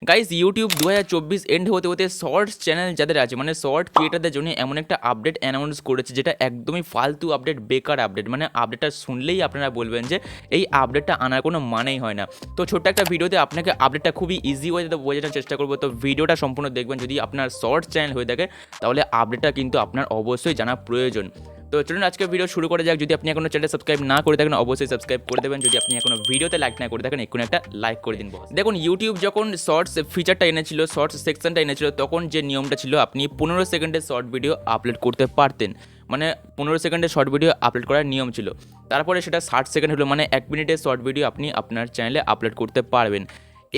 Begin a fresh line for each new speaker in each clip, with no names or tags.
Guys YouTube 2024 and হতে হতে shorts channel যাদের আছে মানে শর্ট ক্রিয়েটারদের জন্য এমন একটা আপডেট অ্যানাউন্স করেছে যেটা একদমই ফালতু আপডেট, বেকার আপডেট। মানে আপডেটটা শুনলেই আপনারা বলবেন যে এই আপডেটটা আনার কোনো মানেই হয় না। তো ছোট্ট একটা ভিডিওতে আপনাকে আপডেটটা খুবই ইজি ওয়েতে বোঝানোর চেষ্টা করবো। তো ভিডিওটা সম্পূর্ণ দেখবেন। যদি আপনার শর্ট চ্যানেল হয়ে থাকে তাহলে আপডেটটা কিন্তু আপনার অবশ্যই জানা প্রয়োজন। তো চলুন আজকে ভিডিও শুরু করা যাক। যদি আপনি এখনো চ্যানেল সাবস্ক্রাইব না করে থাকেন অবশ্যই সাবস্ক্রাইব করে দেবেন। যদি আপনি এখনো ভিডিওতে লাইক না করে থাকেন এক্ষুনি একটা লাইক করে দিন। দেখুন ইউটিউব যখন শর্টস ফিচারটা এনেছিল, শর্টস সেকশনটা এনেছিল, তখন যে নিয়মটা ছিল আপনি 15 সেকেন্ডের শর্ট ভিডিও আপলোড করতে পারতেন। মানে 15 সেকেন্ডের শর্ট ভিডিও আপলোড করার নিয়ম ছিল। তারপরে সেটা 60 সেকেন্ড হলো, মানে 1 মিনিটের শর্ট ভিডিও আপনি আপনার চ্যানেলে আপলোড করতে পারবেন।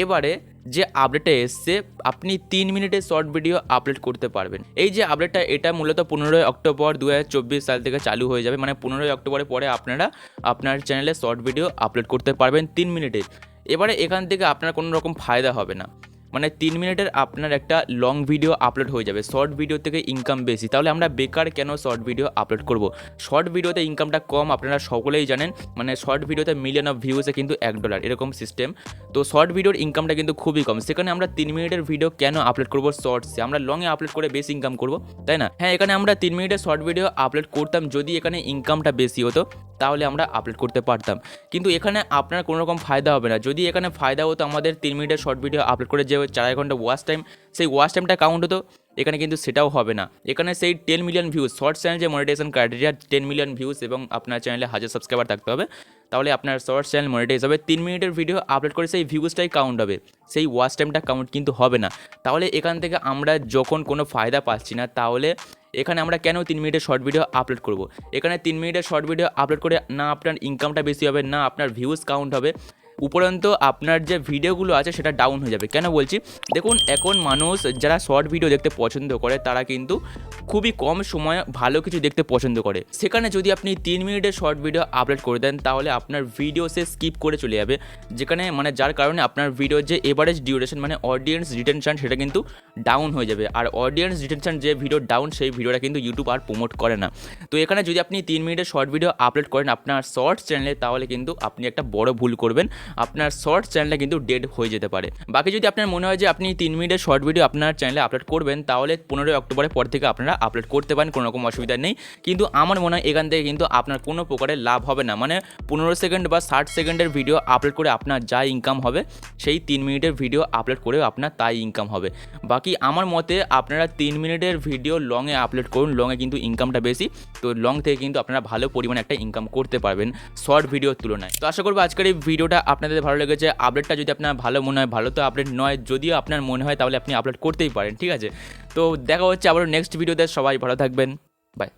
এবারে যে আপডেটটা এসছে আপনি 3 মিনিটের শর্ট ভিডিও আপলোড করতে পারবেন। এই যে আপডেটটা এটা মূলত 15 অক্টোবর 2024 সাল থেকে চালু হয়ে যাবে। মানে 15 অক্টোবরের পরে আপনারা আপনার চ্যানেলে শর্ট ভিডিও আপলোড করতে পারবেন 3 মিনিটে। এবারে এখান থেকে আপনার কোনো রকম ফায়দা হবে না। মানে 3 মিনিটের আপনার একটা লং ভিডিও আপলোড হয়ে যাবে। শর্ট ভিডিও থেকে ইনকাম বেশি, তাহলে আমরা বেকার কেন শর্ট ভিডিও আপলোড করব? শর্ট ভিডিওতে ইনকামটা কম, আপনারা সকলেই জানেন। মানে শর্ট ভিডিওতে মিলিয়ন অফ ভিউসে কিন্তু $1 এরকম সিস্টেম। তো শর্ট ভিডিওর ইনকামটা কিন্তু খুবই কম। সেখানে আমরা 3 মিনিটের ভিডিও কেন আপলোড করব শর্টসে? আমরা লংয়ে আপলোড করে বেশি ইনকাম করব, তাই না? হ্যাঁ, এখানে আমরা 3 মিনিটের শর্ট ভিডিও আপলোড করতাম, যদি এখানে ইনকামটা বেশি হতো তাহলে আমরা আপলোড করতে পারতাম। কিন্তু এখানে আপনার কোনো রকম ফায়দা হবে না। যদি এখানে ফায়দা হতো আমাদের 3 মিনিটের শর্ট ভিডিও আপলোড করে যে 4 ঘন্টা ওয়াচ টাইম, সেই ওয়াচ টাইমটা কাউন্ট হতো। এখানে কিন্তু সেটাও হবে না। এখানে সেই 10 মিলিয়ন ভিউজ, শর্ট চ্যানেল যে মনিটাইজেশন ক্রাইটেরিয়া 10 মিলিয়ন ভিউজ এবং আপনার চ্যানেলে 1000 সাবস্ক্রাইবার থাকতে হবে, তাহলে আপনার শর্ট চ্যানেল মনিটাইজ হবে। 3 মিনিটের ভিডিও আপলোড করে সেই ভিউজটাই কাউন্ট হবে, সেই ওয়াচ টাইমটা কাউন্ট কিন্তু হবে না। তাহলে এখান থেকে আমরা যখন কোনো ফায়দা পাচ্ছি না, তাহলে এখানে আমরা কেন 3 মিনিটের শর্ট ভিডিও আপলোড করব? এখানে 3 মিনিটের শর্ট ভিডিও আপলোড করে না আপনার ইনকামটা বেশি হবে, না আপনার ভিউজ কাউন্ট হবে, উপরন্ত আপনার যে ভিডিওগুলো আছে সেটা ডাউন হয়ে যাবে। কেন বলছি? দেখুন এখন মানুষ যারা শর্ট ভিডিও দেখতে পছন্দ করে তারা কিন্তু খুবই কম সময়ে ভালো কিছু দেখতে পছন্দ করে। সেখানে যদি আপনি 3 মিনিটের শর্ট ভিডিও আপলোড করে দেন তাহলে আপনার ভিডিও সে স্কিপ করে চলে যাবে, যেখানে মানে যার কারণে আপনার ভিডিওর যে এভারেজ ডিউরেশন মানে অডিয়েন্স রিটেনশন সেটা কিন্তু ডাউন হয়ে যাবে। আর অডিয়েন্স রিটেনশন যে ভিডিও ডাউন, সেই ভিডিওটা কিন্তু ইউটিউব আর প্রমোট করে না। তো এখানে যদি আপনি 3 মিনিটের শর্ট ভিডিও আপলোড করেন আপনার শর্ট চ্যানেলে, তাহলে কিন্তু আপনি একটা বড় ভুল করবেন, আপনার শর্ট চ্যানেলটা কিন্তু ডেড হয়ে যেতে পারে। বাকি যদি আপনার মনে হয় যে আপনি 3 মিনিটের শর্ট ভিডিও আপনার চ্যানেলে আপলোড করবেন, তাহলে 15 অক্টোবরের পর থেকে আপনারা আপলোড করতে পারেন, কোনো রকম অসুবিধা নেই। কিন্তু আমার মনে হয় এখান থেকে কিন্তু আপনার কোনো প্রকারের লাভ হবে না। মানে 15 সেকেন্ড বা 60 সেকেন্ডের ভিডিও আপলোড করে আপনার যা ইনকাম হবে, সেই 3 মিনিটের ভিডিও আপলোড করেও আপনার তাই ইনকাম হবে। বাকি আমার মতে আপনারা 3 মিনিটের ভিডিও লংয়ে আপলোড করুন, লংয়ে কিন্তু ইনকামটা বেশি। তো লং থেকে কিন্তু আপনারা ভালো পরিমাণে একটা ইনকাম করতে পারবেন শর্ট ভিডিওর তুলনায়। তো আশা করবো আজকের এই ভিডিওটা আপনাদের ভালো লেগেছে। আপডেটটা যদি আপনার ভালো মনে হয়, ভালো তো আপডেট নয়, যদিও আপনার মনে হয় তাহলে আপনি আপলোড করতেই পারেন, ঠিক আছে? তো দেখা হচ্ছে আবার নেক্সট ভিডিওতে। সবাই ভালো থাকবেন, বাই।